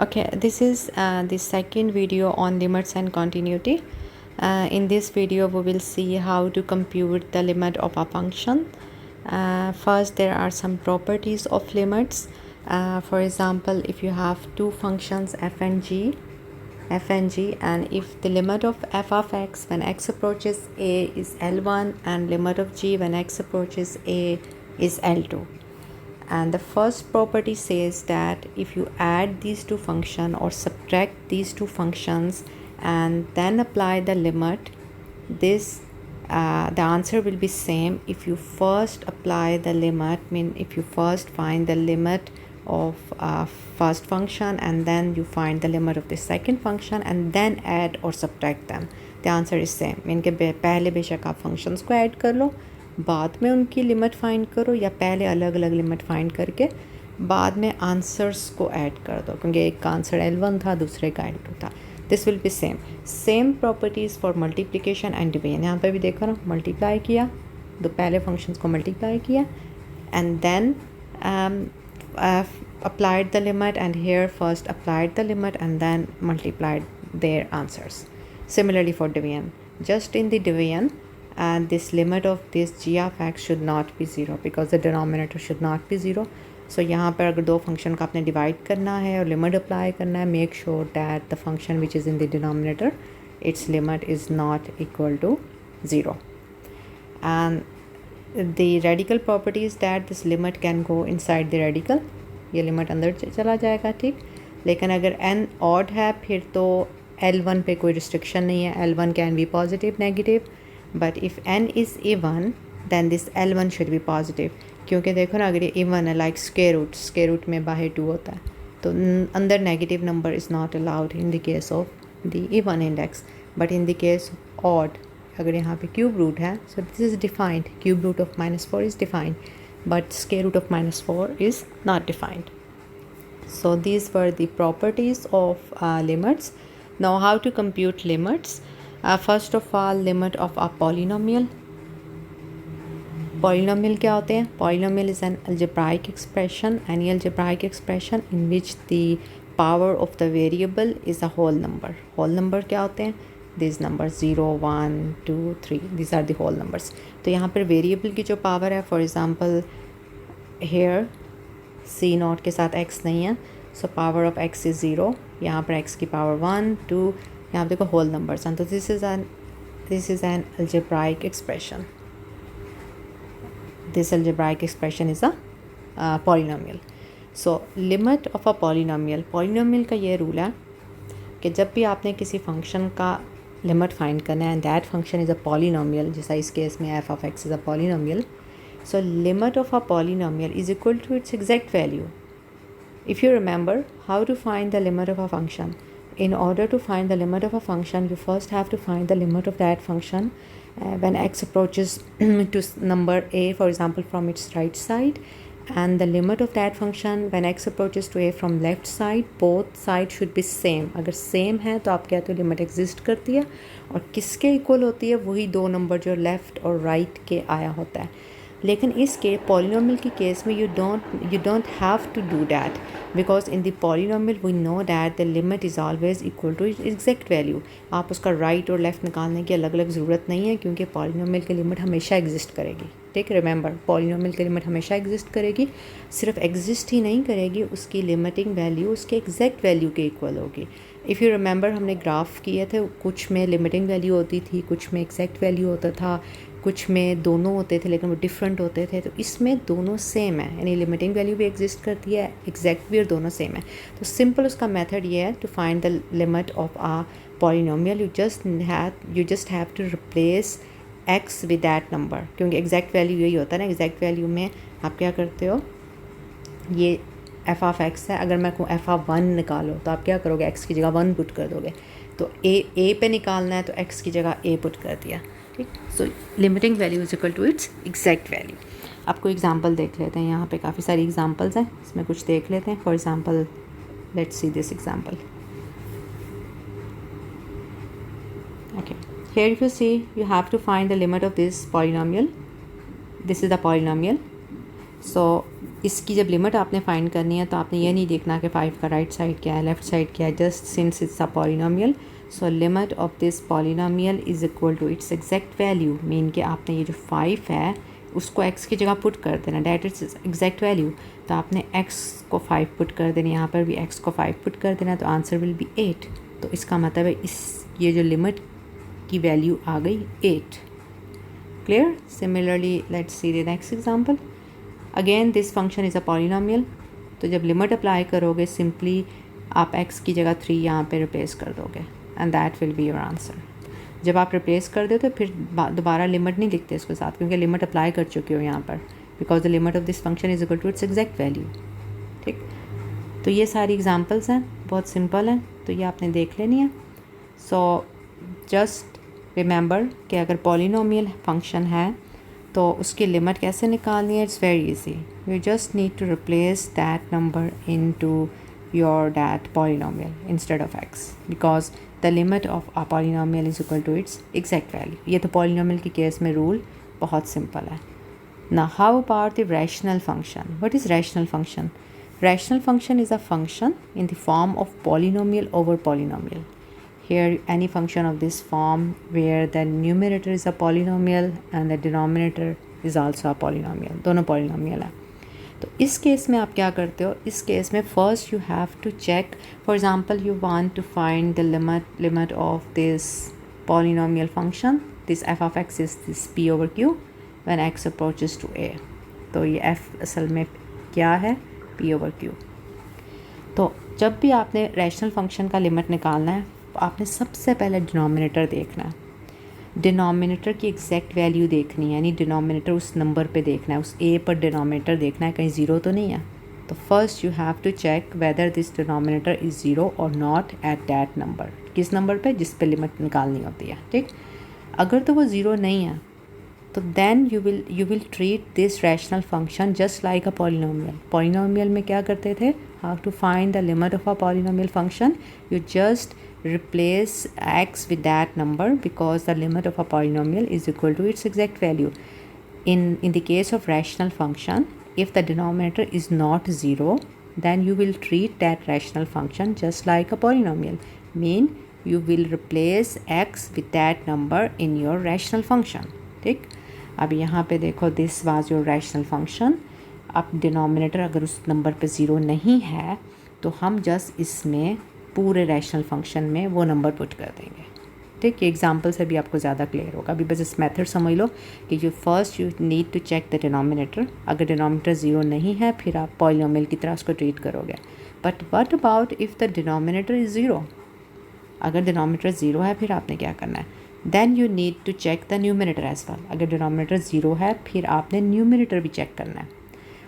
Okay, this is the second video on limits and continuity. In this video, we will see how to compute the limit of a function. First, there are some properties of limits. For example, if you have two functions f and g, and if the limit of f of x when x approaches a is L1 and limit of g when x approaches a is L2. And the first property says that if you add these two functions or subtract these two functions and then apply the limit, the answer will be same if you first apply the limit, if you first find the limit of first function and then you find the limit of the second function and then add or subtract them, the answer is same. Mean के पहले बेशक आप functions को add कर लो, बाद में उनकी limit find करो, या पहले अलग अलग लिमिट फाइंड करके बाद में आंसर्स को ऐड कर दो, क्योंकि एक का आंसर L1 था, दूसरे का L2 था. This will be same properties for multiplication and division. यहाँ पर भी देखो ना, मल्टीप्लाई किया, दो पहले फंक्शंस को मल्टीप्लाई किया and then applied the limit, and here first applied the limit and then multiplied their answers. Similarly for division, just in the division, and this limit of this g of x should not be 0 because the denominator should not be 0. So यहाँ पर अगर दो function का आपने divide करना है और limit apply करना है, make sure that the function which is in the denominator its limit is not equal to 0. And the radical property is that this limit can go inside the radical, ये limit अंदर चला जाएगा, ठीक. लेकिन अगर n odd है फिर तो L1 पे कोई रिस्ट्रिक्शन नहीं है, L1 can be positive negative, but if n is even then this L1 should be positive, क्योंकि देखो ना अगर ये इवन है लाइक स्क्वायर रूट में बाहर 2 होता है तो अंदर negative number is not allowed in the case of the even index, but in the case odd अगर यहाँ पे क्यूब रूट है, so this is defined, cube root of -4 is defined, but square root of -4 is not defined. So these were the properties of limits. Now how to compute limits? First of all, limit of a polynomial. Polynomial क्या होते हैं? Polynomial is an algebraic expression, any algebraic expression in which the power of the variable is a whole number. Whole number क्या होते हैं? These numbers 0, 1, 2, 3, these are the whole numbers. तो यहाँ पर variable की जो पावर है, फॉर एग्ज़ाम्पल हेयर c0 के साथ x नहीं है, so power of x is 0, यहाँ पर x की पावर 1, 2, यहाँ पर देखो होल नंबर्स हैं, तो this is an algebraic expression. This algebraic expression is a polynomial. So limit of a polynomial का ये रूल है कि जब भी आपने किसी फंक्शन का लिमिट फाइंड करना है and that function is a polynomial, जैसा इस केस में f of x is a polynomial, so limit of a polynomial is equal to its exact value. If you remember how to find the limit of a function, in order to find the limit of a function, you first have to find the limit of that function when x approaches to number a, for example, from its right side, and the limit of that function when x approaches to a from left side. Both sides should be same. अगर same है तो आप कहते हो limit exist करती है, और किसके इक्वल होती है? वही दो नंबर जो लेफ़्ट और राइट के आया होता है. लेकिन इसके पॉलिनोमियल के केस में you don't have to do that, because in the polynomial we know that the limit is always equal to exact value. आप उसका राइट और लेफ़्ट निकालने की अलग अलग ज़रूरत नहीं है, क्योंकि पॉलिनोमियल की लिमिट हमेशा एग्जिस्ट करेगी. ठीक, रिमेंबर, पॉलिनोमियल की लिमिट हमेशा एग्जिस्ट करेगी. सिर्फ एग्जिस्ट ही नहीं करेगी, उसकी लिमिटिंग वैल्यू उसके एग्जैक्ट वैल्यू के इक्वल होगी. इफ़ यू रिमेंबर, हमने ग्राफ किए थे, कुछ में लिमिटिंग वैल्यू होती थी, कुछ में एग्जैक्ट वैल्यू होता था, कुछ में दोनों होते थे लेकिन वो डिफरेंट होते थे. तो इसमें दोनों सेम है, यानी लिमिटिंग वैल्यू भी एग्जिस्ट करती है, एग्जैक्ट भी, और दोनों सेम है. तो सिंपल उसका मेथड ये है to find the limit of a polynomial. You just have to replace x with that number, क्योंकि एग्जैक्ट वैल्यू यही होता है ना. एग्जैक्ट वैल्यू में आप क्या करते हो, ये f of x है, अगर मैं कहूँ f of 1 निकालो तो आप क्या करोगे? x की जगह 1 पुट कर दोगे. तो a पे निकालना है तो x की जगह a पुट कर दिया. ठीक, so limiting value is equal to its exact value. आपको एग्जांपल देख लेते हैं, यहाँ पे काफ़ी सारी एग्जांपल्स हैं, इसमें कुछ देख लेते हैं. For example, let's see this example. Okay, here if you see, you have to find the limit of this polynomial. This is the polynomial so इसकी जब लिमिट आपने फाइंड करनी है तो आपने ये नहीं देखना कि 5 का राइट साइड क्या है, लेफ़्ट साइड क्या है, just since it's a polynomial, so limit of this polynomial is equal to its exact value. Mean कि आपने ये जो 5 है उसको x की जगह पुट कर देना, डैट इट्स एग्जैक्ट वैल्यू। तो आपने x को 5 पुट कर देना, यहाँ पर भी x को 5 पुट कर देना, तो आंसर विल बी 8। तो इसका मतलब है ये जो लिमिट की वैल्यू आ गई 8। Clear? Similarly let's see the next example. Again this function is a polynomial. तो जब लिमिट अप्लाई करोगे सिंपली आप x की जगह 3 यहाँ पे रिप्लेस कर दोगे and that will be your answer. जब आप रिप्लेस कर दो तो फिर दोबारा लिमिट नहीं लिखते इसके साथ, क्योंकि लिमिट अप्लाई कर चुके हो यहाँ पर, because the limit of this function is equal to its exact value. ठीक, तो ये सारी एग्जांपल्स हैं, बहुत सिंपल हैं, तो ये आपने देख लेनी है। सो जस्ट रिमेंबर कि अगर पॉलिनोमियल फंक्शन है तो उसकी लिमिट कैसे निकालनी है, it's very easy. You just need to replace that number into your that polynomial instead of x, because the limit of a polynomial is equal to its exact value. ये तो polynomial के case में rule बहुत simple है। Now how about the rational function? What is rational function? Rational function is a function in the form of polynomial over polynomial. Here any function of this form where the numerator is a polynomial and the denominator is also a polynomial, दोनों polynomial है। तो इस case में आप क्या करते हो, इस केस में first you have to check, for example you want to find the limit of this polynomial function, this f of x is this p over q when x approaches to a. तो ये F असल में क्या है, P over Q. तो जब भी आपने रैशनल फंक्शन का लिमिट निकालना है आपने सबसे पहले डिनोमिनेटर देखना है, डिनोमिनेटर की एग्जैक्ट वैल्यू देखनी है, यानी डिनोमिनेटर उस नंबर पे देखना है, उस ए पर डिनोमिनेटर देखना है कहीं ज़ीरो तो नहीं है। तो first you have to check whether this denominator is zero और नॉट एट दैट नंबर, किस नंबर पे, जिस पे लिमिट निकालनी होती है। ठीक, अगर तो वो ज़ीरो नहीं है तो then you will treat this rational function just like a polynomial. Polynomial में क्या करते थे, how to find the limit of a polynomial function, you just replace x with that number because the limit of a polynomial is equal to its exact value. In the case of rational function, if the denominator is not 0, then you will treat that rational function just like a polynomial. Mean you will replace x with that number in your rational function. ठीक, अब यहाँ पे देखो this was your rational function। अब denominator अगर उस number पे zero नहीं है तो हम जस्ट इसमें पूरे रैशनल फंक्शन में वो नंबर पुट कर देंगे। ठीक, ये एग्जांपल से भी आपको ज़्यादा क्लियर होगा। अभी बस इस मेथड समझ लो कि you first you need to check the denominator, अगर डिनोमिनेटर ज़ीरो नहीं है फिर आप पॉलिनोमियल की तरह उसको ट्रीट करोगे। But what about if the denominator is zero, अगर डिनोमिनेटर ज़ीरो है फिर आपने क्या करना है, then you need to check the numerator as well. अगर डिनोमिनेटर ज़ीरो है फिर आपने न्यूमिनेटर भी चेक करना है।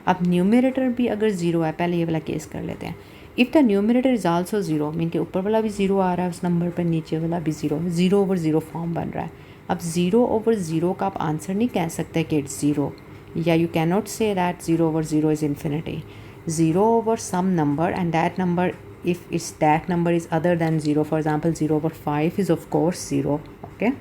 अब न्यूमिनेटर भी अगर ज़ीरो है, पहले ये वाला केस कर लेते हैं। If the numerator is also zero, mean के ऊपर वाला भी ज़ीरो आ रहा है उस नंबर पर, नीचे वाला भी zero, zero over zero form बन रहा है। अब ज़ीरो ओवर ज़ीरो का आप आंसर नहीं कह सकते कि इट्स ज़ीरो, या you can not say that zero over zero is infinity. Zero over some number and that number, if is that number is other than 0, for example 0 over 5 is of course 0, okay,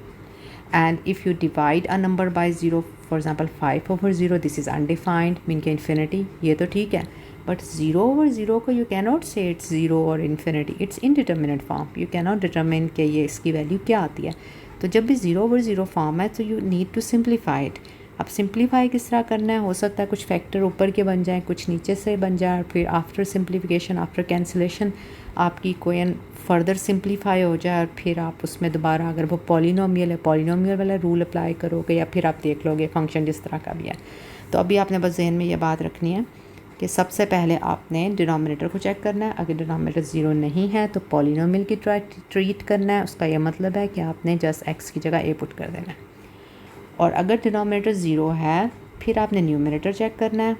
and if you divide a number by 0, for example 5 over 0, this is undefined, mean के infinity, ये तो ठीक है, but 0 over 0 को you cannot say it's 0 or infinity, it's indeterminate form, you cannot determine कि ये इसकी value क्या आती है। तो जब भी 0 over 0 फॉर्म है तो you need to simplify it। अब सिंप्लीफाई किस तरह करना है, हो सकता है कुछ फैक्टर ऊपर के बन जाएं, कुछ नीचे से बन जाए, फिर आफ्टर सिंप्लीफिकेशन, आफ्टर कैंसिलेशन आपकी कोई फर्दर सिंप्लीफाई हो जाए, और फिर आप उसमें दोबारा अगर वो पॉलिनोमियल है पॉलिनोमियल वाला रूल अप्लाई करोगे, या फिर आप देख लोगे फंक्शन जिस तरह का भी है। तो अभी आपने बस जहन में ये बात रखनी है कि सबसे पहले आपने डिनोमिनेटर को चेक करना है। अगर डिनोमिनेटर ज़ीरो नहीं है तो पॉलिनोमियल की ट्रीट करना है। उसका यह मतलब है कि आपने जस्ट एक्स की जगह ए पुट कर देना है। और अगर डिनोमिनेटर ज़ीरो है फिर आपने न्यूमिनेटर चेक करना है।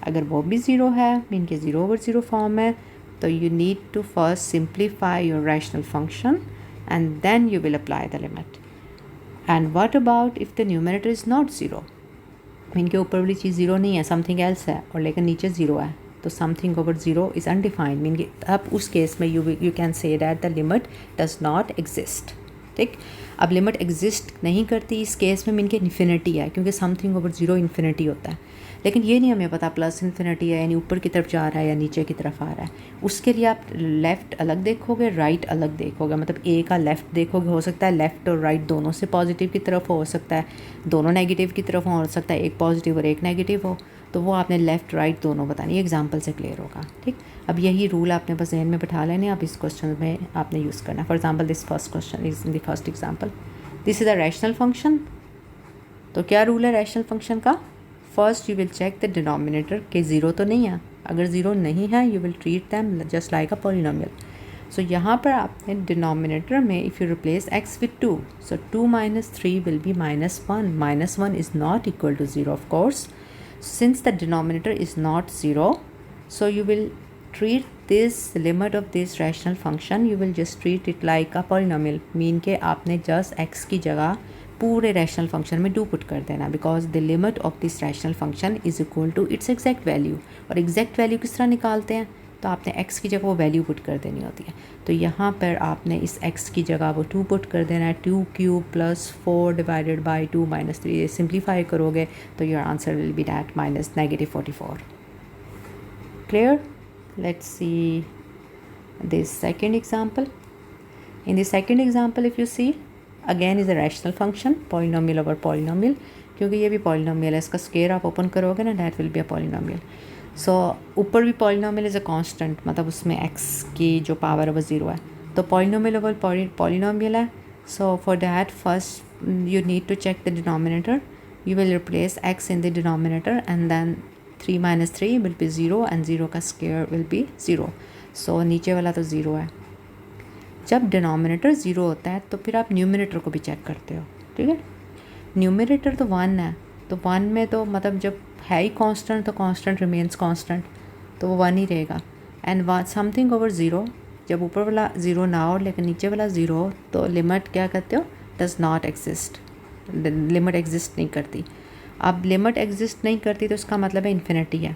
अगर वो भी ज़ीरो है, मीन के ज़ीरो ओवर ज़ीरो फॉर्म है, तो you need to first simplify your rational function and then you will apply the limit. And what about if the numerator is not zero, mean के ऊपर वाली चीज़ zero नहीं है, something else है, और लेकिन नीचे ज़ीरो है, तो something over zero is undefined, mean कि अब उस केस में you can say that the limit does not exist. ठीक, अब लिमिट एग्जिस्ट नहीं करती इस केस में, मीन के इन्फिनिटी है, क्योंकि समथिंग ओवर ज़ीरो इन्फिनिटी होता है। लेकिन ये नहीं हमें पता प्लस इन्फिनिटी है यानी ऊपर की तरफ जा रहा है या नीचे की तरफ आ रहा है। उसके लिए आप लेफ़्ट अलग देखोगे, राइट अलग देखोगे। मतलब ए का लेफ़्ट देखोगे, हो सकता है लेफ़्ट और राइट दोनों से पॉजिटिव की तरफ हो सकता है, दोनों नेगेटिव की तरफ हो सकता है, एक पॉजिटिव और एक नेगेटिव हो, तो वो आपने लेफ़्ट राइट दोनों बतानी। एग्जाम्पल से क्लियर होगा। ठीक, अब यही रूल आपने बस जहन में बैठा लेने, आप इस क्वेश्चन में आपने यूज़ करना है। For example this first question is in the first example, this is a rational function. तो क्या रूल है रैशनल फंक्शन का? First you will check the denominator के ज़ीरो तो नहीं है। अगर ज़ीरो नहीं है you will treat them just like a polynomial. So यहाँ पर आपने डिनोमिनेटर में if you replace x with 2, so 2 minus 3 will be -1. -1 is not equal to 0 of course. Since the denominator is not 0, so you will treat this limit of this rational function, you will just treat it like a polynomial. Mean के आपने just x की जगह पूरे rational function में 2 put कर देना, because the limit of this rational function is equal to its exact value. और exact value किस तरह निकालते हैं? तो आपने x की जगह वो वैल्यू पुट कर देनी होती है। तो यहाँ पर आपने इस x की जगह वो 2 पुट कर देना है, 2 cube plus 4 divided by 2 minus 3। ये सिंप्लीफाई करोगे तो your answer will be that -44। Clear? Let's see this second example. In the second example if you see again is a rational function, polynomial over polynomial, क्योंकि ये भी polynomial है। इसका square आप open करोगे ना, that will be a polynomial. So ऊपर भी पॉलिनोमियल इज़ अ कांस्टेंट, मतलब उसमें x की जो पावर है वो 0 है, तो पॉलिनोमियल ओवर पॉलिनोमियल है। So for that first you need to check the denominator, you will replace x in the denominator and then 3 minus 3 will be 0 and 0 का स्केयर विल बी 0। सो नीचे वाला तो 0 है। जब डिनोमिनेटर 0 होता है तो फिर आप न्यूमरेटर को भी चेक करते हो। ठीक है, न्यूमरेटर तो 1 है, तो 1 में तो मतलब जब है ही कांस्टेंट तो कांस्टेंट रिमेन्स कांस्टेंट, तो वो 1 ही रहेगा। एंड समथिंग ओवर 0, जब ऊपर वाला 0 ना हो लेकिन नीचे वाला 0 हो, तो लिमिट क्या कहते हो? Does not exist. Limit exist नहीं करती। अब लिमिट एग्जिस्ट नहीं करती तो इसका मतलब है इन्फिनिटी है।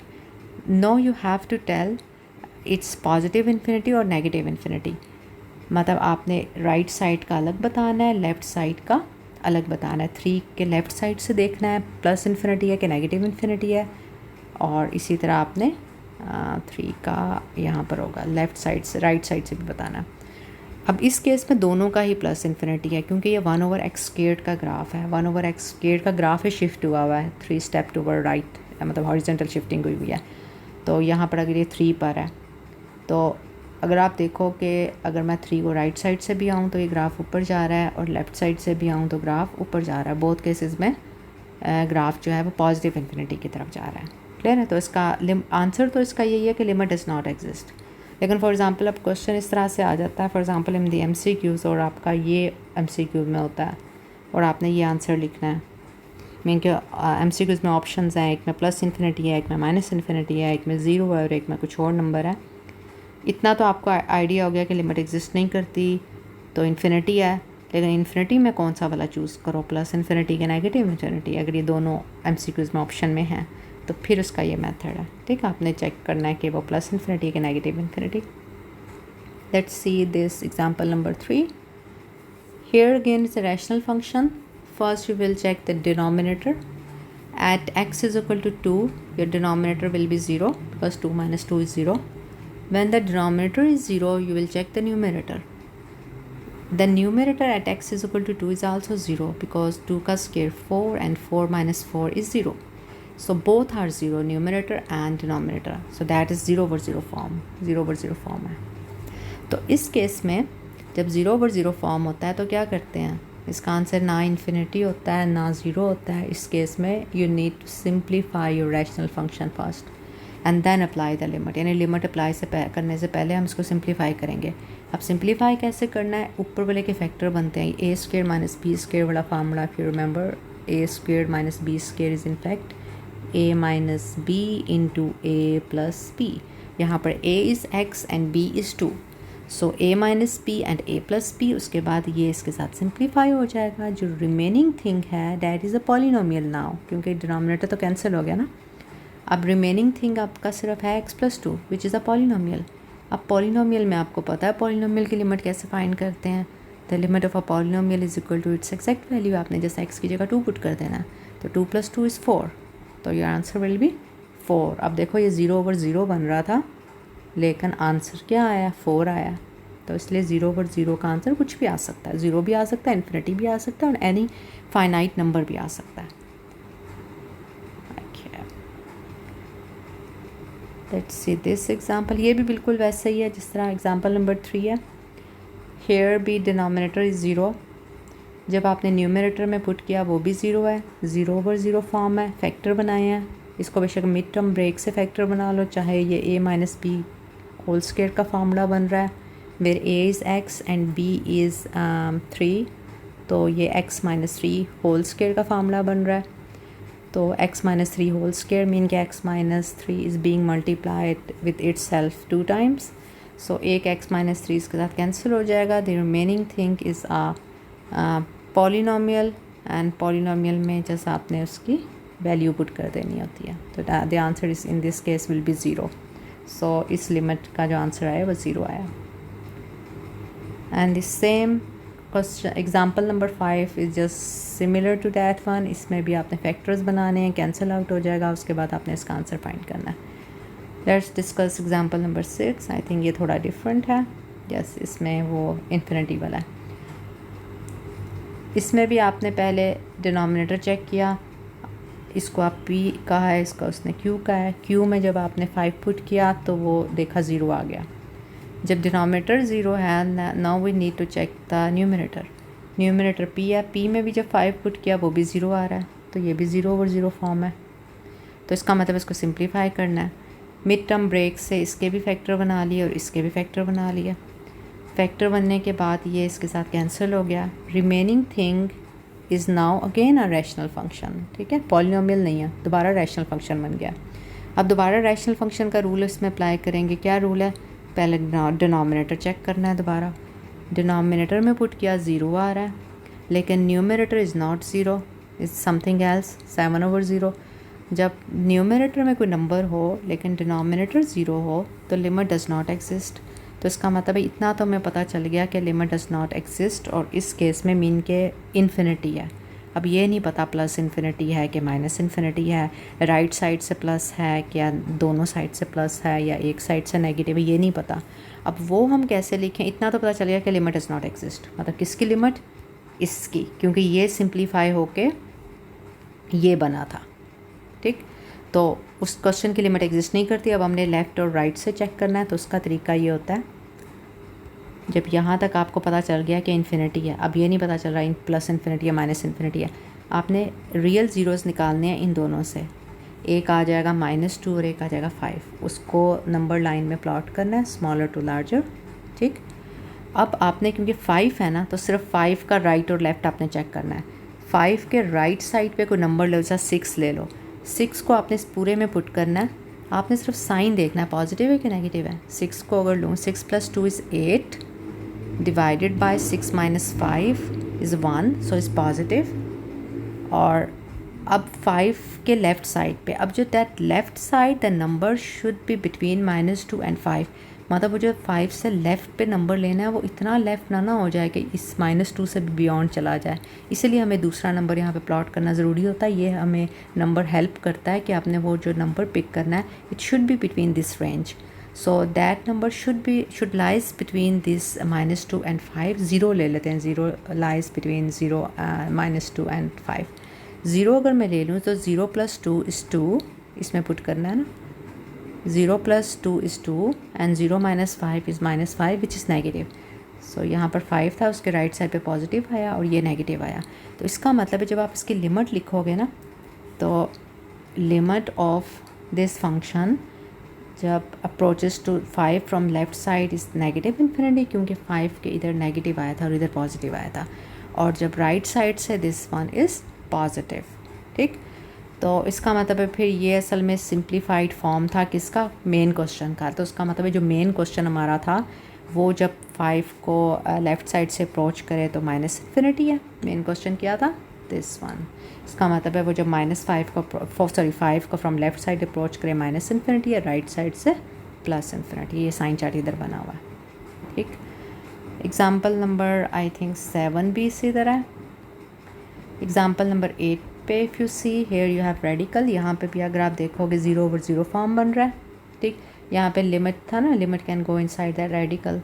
No you have to tell it's positive infinity और नेगेटिव इन्फिनिटी। मतलब आपने राइट साइड का अलग बताना है, लेफ़्ट साइड का अलग बताना है। 3 के लेफ़्ट साइड से देखना है प्लस इन्फिनिटी है कि नेगेटिव इन्फिनिटी है, और इसी तरह आपने 3 का यहाँ पर होगा लेफ़्ट साइड से, राइट साइड से भी बताना है। अब इस केस में दोनों का ही प्लस इन्फिनिटी है, क्योंकि ये 1/x² का ग्राफ है। 1/x² का ग्राफ है, शिफ्ट हुआ हुआ है 3 स्टेप टूवर्ड राइट, मतलब हॉरिजॉन्टल शिफ्टिंग हुई हुई है। तो यहाँ पर अगर ये 3 पर है, तो अगर आप देखो कि अगर मैं 3 को राइट साइड से भी आऊँ तो ये ग्राफ ऊपर जा रहा है, और लेफ़्ट साइड से भी आऊँ तो ग्राफ ऊपर जा रहा है। बोथ केसेस में ग्राफ जो है वो पॉजिटिव इन्फिनिटी की तरफ जा रहा है। क्लियर है? तो इसका आंसर तो इसका यही है कि लिमिट डज नॉट एग्जिस्ट। लेकिन फॉर एग्जांपल अब क्वेश्चन इस तरह से आ जाता है, for example in the MCQs, और आपका ये MCQ में होता है और आपने ये आंसर लिखना है। मीन के MCQs में ऑप्शंस हैं, एक में प्लस इन्फिनिटी है, एक में माइनस इन्फिनिटी है, एक में 0 है और एक में कुछ और नंबर है। इतना तो आपको आइडिया हो गया कि लिमिट एग्जिस्ट नहीं करती तो इन्फिनिटी है। लेकिन इन्फिनिटी में कौन सा वाला चूज़ करो, प्लस इन्फिनिटी के नेगेटिव इन्फिनिटी? अगर ये दोनों MCQs में ऑप्शन में हैं तो फिर उसका ये मेथड है। ठीक है, आपने चेक करना है कि वो प्लस इन्फिनिटी के negative infinity. Let's see this example number 3। Here again it's a rational function. First you will check the denominator. At x is equal to 2, your denominator will be 0 because 2 minus 2 is 0. When the denominator is 0, you will check the numerator. The numerator at x is equal to 2 is also 0 because 2 का square 4 and 4 minus 4 is 0. So both are 0, numerator and denominator. So that is 0 over 0 form. 0 over 0 form है। तो इस case में जब 0 over 0 form होता है तो क्या करते हैं? इसका आंसर ना इन्फिनिटी होता है ना 0 होता है। इस केस में you need to simplify your rational function first and then apply the limit. यानी लिमिट अप्लाई करने से पहले हम इसको सिंप्लीफाई करेंगे। अब सिंप्लीफाई कैसे करना है? ऊपर वाले के फैक्टर बनते हैं a² minus b² वाला formula. If you remember, a² minus b² is in fact a minus b into a plus b। यहाँ पर a is x and b is 2, so a minus b and a plus b। उसके बाद ये इसके साथ simplify हो जाएगा। जो रिमेनिंग थिंग है that is a polynomial now, क्योंकि डिनोमिनेटर तो कैंसिल हो गया ना। अब रिमेनिंग थिंग आपका सिर्फ है x plus 2 which is a polynomial. अब पॉलिनोमियल में आपको पता है पॉलिनोमियल की लिमिट कैसे फाइंड करते हैं। The limit of a polynomial is equal to its exact value. आपने जैसे x की जगह 2 पुट कर देना, तो 2 + 2 = 4। तो योर आंसर विल बी 4। अब देखो ये 0/0 बन रहा था लेकिन आंसर क्या आया, 4 आया। तो इसलिए 0/0 का आंसर कुछ भी आ सकता है, 0 भी आ सकता है, इन्फिनिटी भी आ सकता है और एनी फाइनाइट नंबर भी आ सकता है। लेट्स सी दिस एग्जांपल, ये भी बिल्कुल वैसे ही है जिस तरह एग्जांपल नंबर 3 है। Here b denominator is 0। जब आपने न्यूमरेटर में पुट किया वो भी 0 है, 0/0 फॉर्म है, फैक्टर बनाए हैं। इसको बेशक मिड टर्म ब्रेक से फैक्टर बना लो, चाहे ये a minus b whole square का फार्मूला बन रहा है, where a is x and b is 3, तो ये x माइनस 3 होल स्क्वायर का फार्मूला बन रहा है। तो x minus 3 whole square mean कि x minus 3 is being multiplied with itself 2 times. So एक x माइनस 3 इसके साथ कैंसिल हो जाएगा। The remaining thing is polynomial, and polynomial में जैसा आपने उसकी वैल्यू पुट कर देनी होती है। तो the answer is in this case will be 0। So इस लिमिट का जो आंसर आया वो 0 आया। And the same question example number 5 is just similar to that one. इसमें भी आपने फैक्टर्स बनाने हैं, कैंसिल आउट हो जाएगा, उसके बाद आपने इसका आंसर फाइंड करना है। Let's discuss example number 6। I think ये थोड़ा डिफरेंट है। यस, इसमें वो इन्फिनिटी वाला है। इसमें भी आपने पहले डिनोमिनेटर चेक किया, इसको आप p कहा है, इसका उसने q का है। q में जब आपने 5 पुट किया तो वो देखा 0 आ गया। जब डिनोमिनेटर 0 है, now we need to check the numerator. Numerator p है, p में भी जब 5 पुट किया वो भी 0 आ रहा है, तो ये भी 0/0 फॉर्म है। तो इसका मतलब इसको सिंप्लीफाई करना है। मिड टर्म ब्रेक से इसके भी फैक्टर बना लिए और इसके भी फैक्टर बना लिया। फैक्टर बनने के बाद ये इसके साथ कैंसिल हो गया। Remaining thing is now again a rational function. ठीक है, पॉलिनोमियल नहीं है, दोबारा रैशनल फंक्शन बन गया। अब दोबारा रैशनल फंक्शन का रूल इसमें अप्लाई करेंगे। क्या रूल है, पहले डिनोमिनेटर चेक करना है। दोबारा डिनोमिनेटर में पुट किया 0 आ रहा है, लेकिन numerator is not 0, is something else, 7/0। जब न्यूमरेटर में कोई नंबर हो लेकिन डिनोमिनेटर 0 हो तो लिमिट डज़ नॉट एग्जिस्ट। तो इसका मतलब है इतना तो हमें पता चल गया कि लिमिट डज़ नॉट एग्जिस्ट, और इस केस में मीन के इन्फिनिटी है। अब ये नहीं पता प्लस इन्फिनिटी है कि माइनस इन्फिनिटी है, राइट साइड से प्लस है क्या दोनों साइड से प्लस है या एक साइड से नेगेटिव है, ये नहीं पता। अब वो हम कैसे लिखें, इतना तो पता चल गया कि लिमिट डज़ नॉट एग्जिस्ट। मतलब किसकी लिमिट, इसकी, क्योंकि ये सिंप्लीफाई होके ये बना था। ठीक, तो उस क्वेश्चन की लिमिट एग्जिस्ट नहीं करती। अब हमने लेफ़्ट और राइट से चेक करना है, तो उसका तरीका ये होता है, जब यहाँ तक आपको पता चल गया कि इन्फिनिटी है, अब ये नहीं पता चल रहा प्लस इन्फिनिटी या माइनस इन्फिनिटी है, आपने रियल ज़ीरोज़ निकालने हैं इन दोनों से। एक आ जाएगा -2 और एक आ जाएगा 5। उसको नंबर लाइन में प्लॉट करना है, स्मॉलर टू लार्जर। ठीक, अब आपने क्योंकि 5 है ना, तो सिर्फ 5 का राइट और लेफ़्ट आपने चेक करना है। 5 के राइट साइड पे कोई नंबर ले, जैसा 6 ले लो, 6 को आपने इस पूरे में पुट करना है। आपने सिर्फ साइन देखना है, पॉजिटिव है कि नेगेटिव है। 6 को अगर लूँ, 6 + 2 is 8 divided by 6 - 5 is 1, so is positive. और अब 5 के लेफ़्ट साइड पे, अब जो that left side the number should be between -2 and 5। मतलब वो जो 5 से लेफ़्ट पे नंबर लेना है वो इतना लेफ़्ट ना हो जाए कि इस -2 से बियॉन्ड चला जाए। इसीलिए हमें दूसरा नंबर यहाँ पे प्लॉट करना ज़रूरी होता है। ये हमें नंबर हेल्प करता है कि आपने वो जो नंबर पिक करना है, it should be between this range. So that number should lies between this -2 and 5। 0 ले लेते हैं, 0 लाइज बिटवीन -2 and 5। 0 अगर मैं ले लूँ तो 0 + 2 इज़ 2, इसमें पुट करना है ना, 0 + 2 is 2 and 0 - 5 is -5 which is negative. So यहाँ पर 5 था, उसके राइट साइड पे पॉजिटिव आया और ये नेगेटिव आया। तो इसका मतलब है जब आप इसकी लिमिट लिखोगे ना, तो लिमिट ऑफ दिस फंक्शन जब approaches to 5 from left side is negative infinity, क्योंकि 5 के इधर नेगेटिव आया था और इधर पॉजिटिव आया था, और जब राइट साइड से दिस वन इज़ पॉजिटिव। ठीक, तो इसका मतलब है फिर ये असल में सिंप्लीफाइड फॉर्म था किसका, मेन क्वेश्चन का। तो उसका मतलब है जो मेन क्वेश्चन हमारा था वो जब 5 को लेफ़्ट साइड से अप्रोच करे तो माइनस इन्फिनिटी है। मेन क्वेश्चन क्या था, दिस वन। इसका मतलब है वो जब -5 को 5 को फ्रॉम लेफ़्ट साइड अप्रोच करे माइनस इन्फिनिटी है, राइट साइड से प्लस इन्फिनिटी। ये साइन चार्ट इधर बना हुआ है। ठीक, एग्जाम्पल नंबर आई थिंक 7 भी इसी तरह है। एग्जाम्पल नंबर 8 पे if you see here you have radical, यहाँ पे भी अगर आप देखोगे 0/0 फॉर्म बन रहा है, ठीक। यहाँ पे लिमिट था ना, limit can go inside that radical,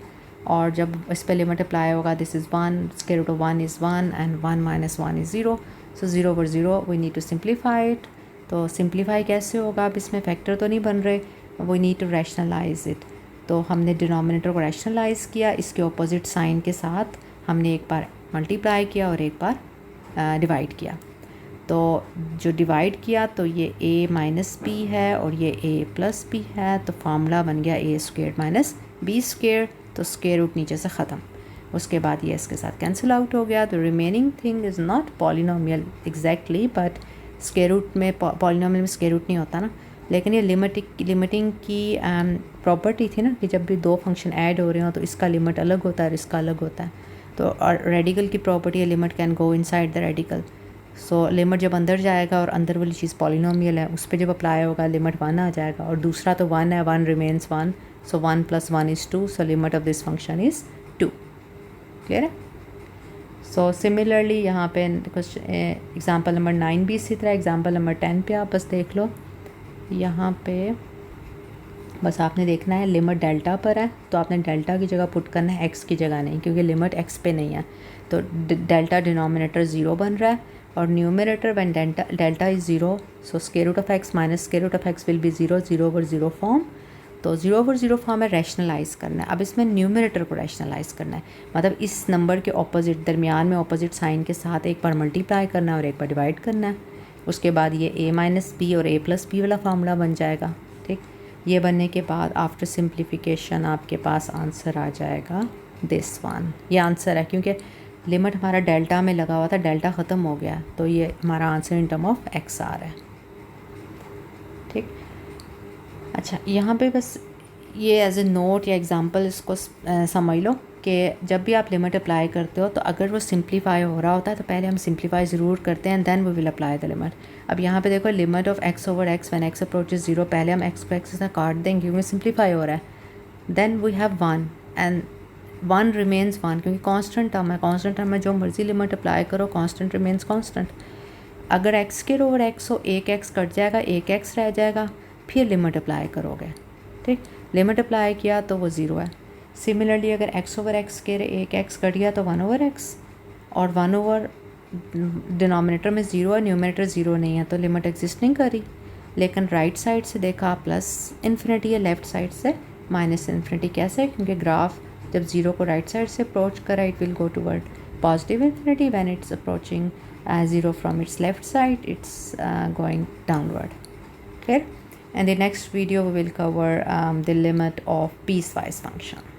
और जब इस पे लिमिट अप्लाई होगा this is 1, square root of 1 is 1 and 1 minus 1 is 0, so 0/0 we need to simplify it. तो सिंप्लीफाई कैसे होगा, अब इसमें फैक्टर तो नहीं बन रहे, we need to rationalize it. तो हमने डिनोमिनेटर को रैशनलाइज किया, इसके ऑपोजिट साइन के साथ हमने एक बार मल्टीप्लाई किया और एक बार डिवाइड किया। तो जो डिवाइड किया तो ये a माइनस बी है और ये a प्लस बी है, तो फार्मूला बन गया a square minus b square, तो स्क्वेयर रूट नीचे से ख़त्म। उसके बाद ये इसके साथ कैंसिल आउट हो गया। तो remaining thing is not polynomial exactly, but square root में पॉलिनोमियल में स्क्वेयर रूट नहीं होता ना, लेकिन ये लिमिटिंग की प्रॉपर्टी थी ना कि जब भी दो फंक्शन ऐड हो रहे हो तो इसका लिमिट अलग होता है और इसका अलग होता है। तो और रेडिकल की प्रॉपर्टी है limit can go inside the radical, so limit जब अंदर जाएगा और अंदर वाली चीज़ पॉलिनोमियल है उस पर जब अप्लाई होगा लिमिट 1 आ जाएगा, और दूसरा तो 1 है, 1 remains 1, so 1 + 1 is 2, so limit of this function is 2। Clear है? सो सिमिलरली यहाँ पे कुछ एग्जांपल नंबर 9 भी इसी तरह, एग्जांपल नंबर 10 पे आप बस देख लो। यहाँ पे बस आपने देखना है लिमिट डेल्टा पर है तो आपने डेल्टा की जगह पुट करना है एक्स की जगह नहीं, क्योंकि लिमिट एक्स पे नहीं है। तो डेल्टा डिनोमिनेटर 0 बन रहा है और numerator when delta is 0, so square root of x minus square root of x will be 0, 0/0 form. तो 0/0 फॉर्म है रैशनलाइज़ करना है। अब इसमें न्यूमरेटर को रैशनलाइज़ करना है, मतलब इस नंबर के ऑपोजिट दरमियान में ऑपोजिट साइन के साथ एक बार मल्टीप्लाई करना है और एक बार डिवाइड करना है। उसके बाद ये a माइनस बी और a प्लस बी वाला फार्मूला बन जाएगा, ठीक। ये बनने के बाद आफ्टर सिंप्लीफिकेशन आपके पास आंसर आ जाएगा दिस वन। ये आंसर है क्योंकि लिमिट हमारा डेल्टा में लगा हुआ था, डेल्टा ख़त्म हो गया, तो ये हमारा answer in term of x आ रहा है, ठीक। अच्छा, यहाँ पे बस ये एज ए नोट या एग्जांपल इसको समझ लो कि जब भी आप लिमिट अप्लाई करते हो तो अगर वो सिंप्लीफाई हो रहा होता है तो पहले हम सिंप्लीफाई ज़रूर करते हैं and then we will apply the limit. अब यहाँ पे देखो limit of x over x when x approaches 0, पहले हम x को x से काट देंगे क्योंकि सिंप्लीफाई हो रहा है। Then we have 1 and 1 remains 1, क्योंकि कांस्टेंट टर्म है, कांस्टेंट टर्म में जो मर्जी लिमिट अप्लाई करो कांस्टेंट रिमेन्स कांस्टेंट। अगर x स्क्वायर ओवर x हो, एक x कट जाएगा, एक x रह जाएगा, फिर लिमिट अप्लाई करोगे, ठीक। लिमिट अप्लाई किया तो वो 0 है। सिमिलरली अगर x ओवर x के एक x कट गया तो 1 ओवर x, और 1 ओवर डिनोमिनेटर में 0 है, न्यूमरेटर 0 नहीं है, तो लिमिट एग्जिस्ट नहीं करी। लेकिन राइट साइड से देखा प्लस इन्फिनिटी है, लेफ़्ट साइड से माइनस इन्फिनिटी। कैसे? क्योंकि ग्राफ जब 0 को राइट साइड से अप्रोच करा it will go toward positive infinity, when it's approaching 0 from its left side it's going downward. Clear? In the next video we will cover the limit of piecewise function.